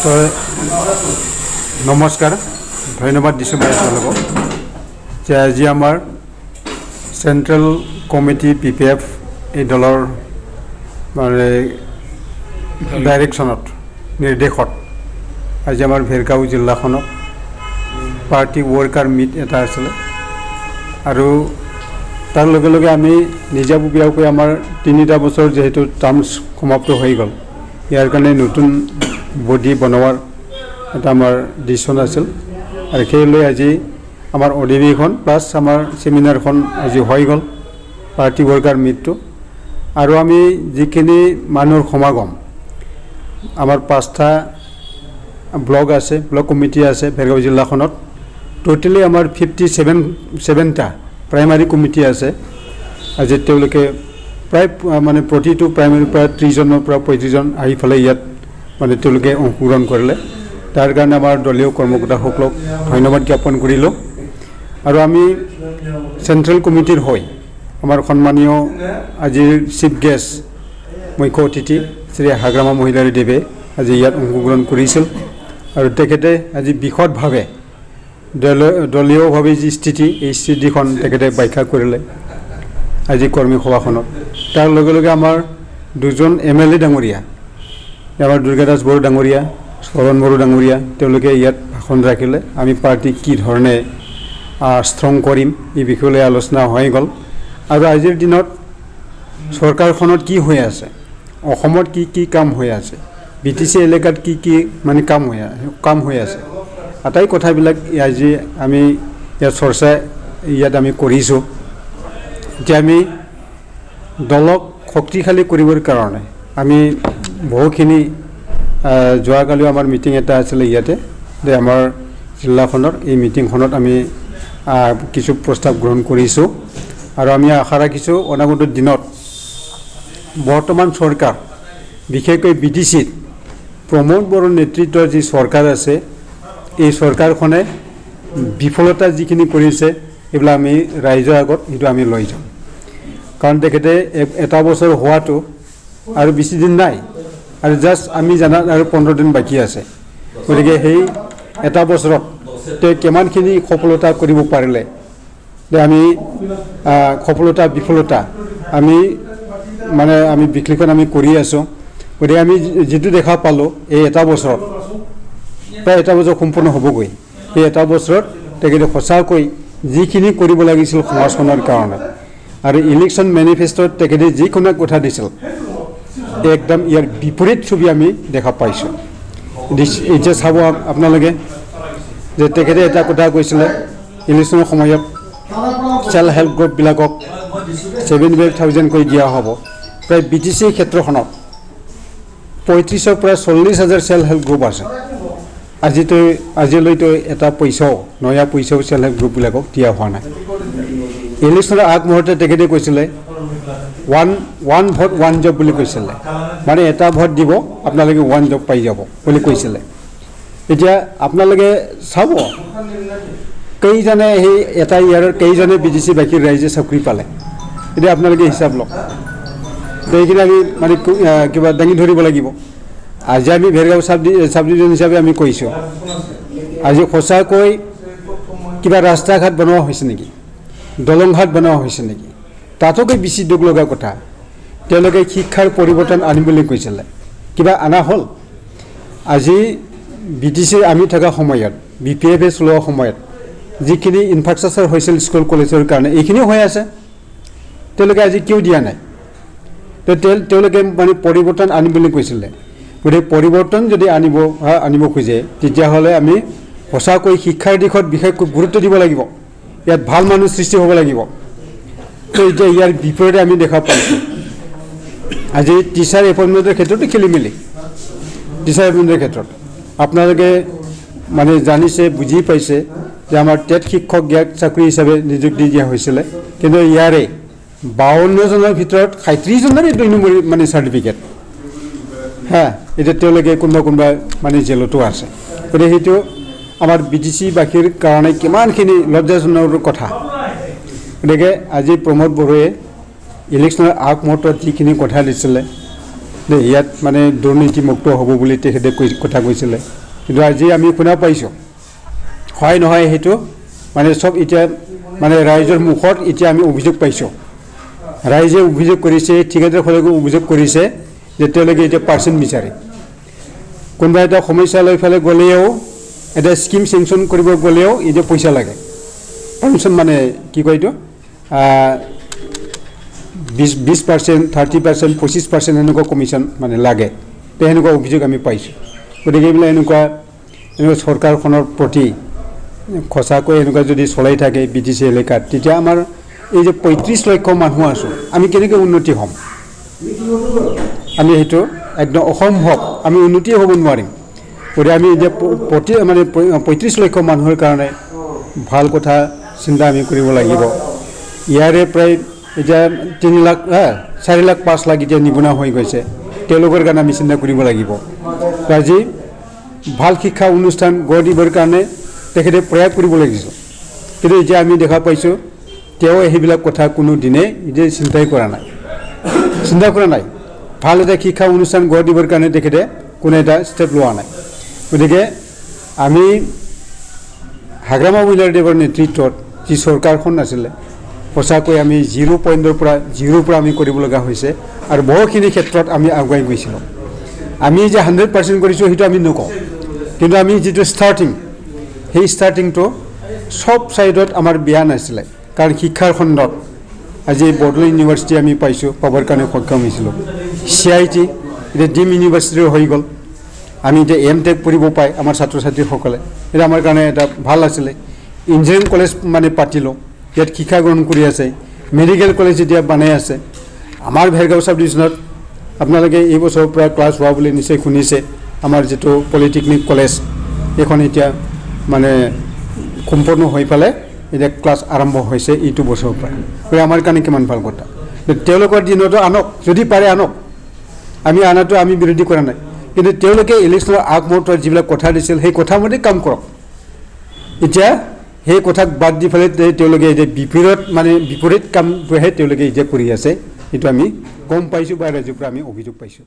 তো নমস্কাৰ ধন্যবাদ দিছোঁ মই আপোনালোকক যে আজি আমাৰ চেণ্ট্ৰেল কমিটি BPF এই দলৰ মানে ডাইৰেকশ্যনত নিৰ্দেশত আজি আমাৰ ভেৰগাঁও জিলাখনত পাৰ্টি ৱৰ্কাৰ মিট এটা আছিলে আৰু তাৰ লগে লগে আমি নিজাববীয়াকৈ আমাৰ 3টা বছৰ যেহেতু টাৰ্মছ সমাপ্ত হৈ গ'ল ইয়াৰ কাৰণে নতুন বডি বনোৱাৰ এটা আমাৰ ডিচিশ্যন আছিল আৰু সেইলৈ আজি আমাৰ অধিৱেশন প্লাছ আমাৰ সেমিনাৰখন আজি হৈ গ'ল পাৰ্টি ৱৰ্কাৰ মিটটো আৰু আমি যিখিনি মানুহৰ সমাগম আমাৰ 5টা ব্লক আছে ব্লক কমিটি আছে ভেৰগাঁও জিলাখনত টোটেলি আমাৰ 57টা প্ৰাইমাৰী কমিটি আছে আজি তেওঁলোকে প্ৰায় মানে প্ৰতিটো প্ৰাইমাৰী পৰা 30জনৰ পৰা 35জন আহি ফেলে ইয়াত মানে তেওঁলোকে অংশগ্ৰহণ কৰিলে তাৰ কাৰণে আমাৰ দলীয় কৰ্মকৰ্তাসকলক ধন্যবাদ জ্ঞাপন কৰিলোঁ আৰু আমি চেণ্ট্ৰেল কমিটিৰ হৈ আমাৰ সন্মানীয় আজিৰ চিফ গেষ্ট মুখ্য অতিথি শ্ৰী হাগ্ৰামা মহিলাৰী দেৱে আজি ইয়াত অংশগ্ৰহণ কৰিছিল আৰু তেখেতে আজি বিশদভাৱে দলীয়ভাৱে যি স্থিতি এই স্থিতিখন তেখেতে ব্যাখ্যা কৰিলে আজি কৰ্মী সভাখনত তাৰ লগে লগে আমাৰ 2জন MLA ডাঙৰীয়া আমাৰ দুৰ্গাদাস বড়ো ডাঙৰীয়া শৰণ বড়ো ডাঙৰীয়া তেওঁলোকে ইয়াত ভাষণ ৰাখিলে আমি পাৰ্টি কি ধৰণে ষ্ট্ৰং কৰিম এই বিষয়লৈ আলোচনা হৈ গ'ল আৰু আজিৰ দিনত চৰকাৰখনত কি হৈ আছে অসমত কি কাম হৈ আছে BTC এলেকাত কি মানে কাম হৈ আছে আটাই কথাবিলাক আজি আমি ইয়াত চৰ্চা ইয়াত আমি কৰিছোঁ যে আমি দলক শক্তিশালী কৰিবৰ কাৰণে আমি বহুখিনি যোৱাকালিও আমাৰ মিটিং এটা আছিলে ইয়াতে যে আমাৰ জিলাখনৰ এই মিটিংখনত আমি কিছু প্ৰস্তাৱ গ্ৰহণ কৰিছোঁ আৰু আমি আশা ৰাখিছোঁ অনাগত দিনত বৰ্তমান চৰকাৰ বিশেষকৈ BTCত প্ৰমোদ বড়োৰ নেতৃত্বৰ যি চৰকাৰ আছে এই চৰকাৰখনে বিফলতা যিখিনি কৰিছে এইবিলাক আমি ৰাইজৰ আগত এইটো আমি লৈ যাম কাৰণ তেখেতে এটা বছৰ হোৱাটো আৰু বেছি দিন নাই আৰু জাষ্ট আমি জানাত আৰু 15 দিন বাকী আছে গতিকে সেই এটা বছৰত তেওঁ কিমানখিনি সফলতা কৰিব পাৰিলে যে আমি সফলতা বিফলতা আমি বিশ্লেষণ আমি কৰি আছোঁ গতিকে আমি যিটো দেখা পালোঁ এই এটা বছৰত প্ৰায় এটা বছৰ সম্পূৰ্ণ হ'বগৈ এই এটা বছৰত তেখেতে সঁচাকৈ যিখিনি কৰিব লাগিছিল সমাজখনৰ কাৰণে আৰু ইলেকশ্যন মেনিফেষ্টত তেখেতে যিকোনো কথা দিছিল একদম ইয়াৰ বিপৰীত ছবি আমি দেখা পাইছোঁ এতিয়া চাব আপোনালোকে যে তেখেতে এটা কথা কৈছিলে ইলেকশ্যনৰ সময়ত চেল্ফ হেল্প গ্ৰুপবিলাকক 75,000 কৈ দিয়া হ'ব প্ৰায় BTC ক্ষেত্ৰখনত 35,000 পৰা 40,000 চেল্ফ হেল্প গ্ৰুপ আছে আজিলৈতো এটা পইচাও নয়া পইচাও চেল্ফ হেল্প গ্ৰুপবিলাকক দিয়া হোৱা নাই ইলেকশ্যনৰ আগমুহূৰ্ততে তেখেতে কৈছিলে ওৱান ভোট ওৱান জব বুলি কৈছিলে মানে এটা ভোট দিব আপোনালোকে 1 জব পাই যাব বুলি কৈছিলে এতিয়া আপোনালোকে চাব কেইজনে সেই এটা ইয়াৰৰ কেইজনে BTC বাকীৰ ৰাইজে চাকৰি পালে এতিয়া আপোনালোকে হিচাপ লওক এইখিনি আমি মানে কিবা দাঙি ধৰিব লাগিব আজি আমি ভেৰগাঁও চাব ডিভিজন হিচাপে আমি কৈছোঁ আজি সঁচাকৈ কিবা ৰাস্তা ঘাট বনোৱা হৈছে নেকি দলং ঘাট বনোৱা হৈছে নেকি তাতকৈ বেছি দুখ লগা কথা তেওঁলোকে শিক্ষাৰ পৰিৱৰ্তন আনিম বুলি কৈছিলে কিবা আনা হ'ল আজি BTC আমি থকা সময়ত BPF চলোৱা সময়ত যিখিনি ইনফ্ৰাষ্ট্ৰাকচাৰ হৈছিল স্কুল কলেজৰ কাৰণে এইখিনিও হৈ আছে তেওঁলোকে আজি কিয় দিয়া নাই তেওঁলোকে মানে পৰিৱৰ্তন আনিম বুলি কৈছিলে গতিকে পৰিৱৰ্তন যদি আনিব খোজে তেতিয়াহ'লে আমি সঁচাকৈ শিক্ষাৰ দিশত বিশেষকৈ গুৰুত্ব দিব লাগিব ইয়াত ভাল মানুহ সৃষ্টি হ'ব লাগিব তো এতিয়া ইয়াৰ বিপৰীতে আমি দেখা পাইছোঁ আজি টিচাৰ এপইণ্টমেণ্টৰ ক্ষেত্ৰতো খেলিমেলি টিচাৰ এপইণ্টমেণ্টৰ ক্ষেত্ৰত আপোনালোকে মানে জানিছে বুজি পাইছে যে আমাৰ টেট শিক্ষক ইয়াক চাকৰি হিচাপে নিযুক্তি দিয়া হৈছিলে কিন্তু ইয়াৰে 52জনৰ ভিতৰত 37জনৰে 2 নম্বৰ মানে চাৰ্টিফিকেট এতিয়া তেওঁলোকে কোনোবা মানে জেলতো আছে গতিকে সেইটো আমাৰ BTC বাকীৰ কাৰণে কিমানখিনি লজ্জাজনক কথা গতিকে আজি প্ৰমোদ বড়োৱে ইলেকশ্যনৰ আগমুহূৰ্তত যিখিনি কথা দিছিলে যে ইয়াত মানে দুৰ্নীতিমুক্ত হ'ব বুলি তেখেতে কথা কৈছিলে কিন্তু আজি আমি শুনা পাইছোঁ হয় নহয় সেইটো মানে চব এতিয়া মানে ৰাইজৰ মুখত এতিয়া আমি অভিযোগ পাইছোঁ ৰাইজে অভিযোগ কৰিছে ঠিকাদাৰসকলে অভিযোগ কৰিছে যে তেওঁলোকে এতিয়া পাৰ্চেণ্ট বিচাৰে কোনোবা এটা সমস্যা লৈ পেলাই গ'লেও এটা স্কিম চেংচন কৰিব গ'লেও এতিয়া পইচা লাগে পাৰ্চেণ্ট মানে কি কয় এইটো 20% 30% 25% এনেকুৱা কমিশ্যন মানে লাগে তো সেনেকুৱা অভিযোগ আমি পাইছোঁ গতিকে এইবিলাক এনেকুৱা চৰকাৰখনৰ প্ৰতি সঁচাকৈ এনেকুৱা যদি চলাই থাকে BTC এলেকাত তেতিয়া আমাৰ এই যে 35 লক্ষ মানুহ আছোঁ আমি কেনেকৈ উন্নতি হ'ম আমি সেইটো একদম অসম্ভৱ আমি উন্নতি হ'ব নোৱাৰিম গতিকে আমি এতিয়া প্ৰতি মানে 35 লক্ষ মানুহৰ কাৰণে ভাল কথা চিন্তা আমি কৰিব লাগিব ইয়াৰে প্ৰায় এতিয়া 3 লাখ 4 লাখ 5 লাখ এতিয়া নিবনুৱা হৈ গৈছে তেওঁলোকৰ কাৰণে আমি চিন্তা কৰিব লাগিব আজি ভাল শিক্ষা অনুষ্ঠান গঢ় দিবৰ কাৰণে তেখেতে প্ৰয়াস কৰিব লাগিছিল কিন্তু এতিয়া আমি দেখা পাইছোঁ তেওঁ সেইবিলাক কথা কোনো দিনে এতিয়া চিন্তা কৰা নাই ভাল এটা শিক্ষা অনুষ্ঠান গঢ় দিবৰ কাৰণে তেখেতে কোনো এটা ষ্টেপ লোৱা নাই গতিকে আমি হাগ্ৰামা মহিলাদেৱৰ নেতৃত্বত যি চৰকাৰখন আছিলে সঁচাকৈ আমি 0 পইণ্টৰ পৰা 0 পৰা আমি কৰিব লগা হৈছে আৰু বহুখিনি ক্ষেত্ৰত আমি আগুৱাই গৈছিলোঁ আমি যে 100% কৰিছোঁ সেইটো আমি নকওঁ কিন্তু আমি যিটো ষ্টাৰ্টিং সেই ষ্টাৰ্টিংটো সব ছাইডত আমাৰ বেয়া নাছিলে কাৰণ শিক্ষাৰ খণ্ডত আজি বড়োলেণ্ড ইউনিভাৰ্চিটি আমি পাবৰ কাৰণে সক্ষম হৈছিলোঁ CIT এতিয়া ডিম ইউনিভাৰ্চিটিৰ হৈ গ'ল আমি এতিয়া M.Tech পঢ়িব পাই আমাৰ ছাত্ৰ ছাত্ৰীসকলে এটা আমাৰ কাৰণে এটা ভাল আছিলে ইঞ্জিনিয়াৰিং কলেজ মানে পাতিলোঁ ইয়াত শিক্ষা গ্ৰহণ কৰি আছে মেডিকেল কলেজ এতিয়া বনাই আছে আমাৰ ভেৰগাঁও সাব ডিভিজনত আপোনালোকে এই বছৰৰ পৰা ক্লাছ হোৱা বুলি নিশ্চয় শুনিছে আমাৰ যিটো পলিটেকনিক কলেজ এখন এতিয়া মানে সম্পূৰ্ণ হৈ পেলাই এতিয়া ক্লাছ আৰম্ভ হৈছে এইটো বছৰৰ পৰা গতিকে আমাৰ কাৰণে কিমান ভাল কথা তেওঁলোকৰ দিনতো আনক যদি পাৰে আনক আমি আনাটো আমি বিৰোধী কৰা নাই কিন্তু তেওঁলোকে ইলেকশ্যনৰ আগমুহূৰ্তত যিবিলাক কথা দিছিল সেই কথামতে কাম কৰক এতিয়া সেই কথাক বাদ দি পেলাই তেওঁলোকে এতিয়া বিপৰীত কামটোহে তেওঁলোকে এতিয়া কৰি আছে এইটো আমি গম পাইছোঁ বা ৰাইজৰ পৰা আমি অভিযোগ পাইছোঁ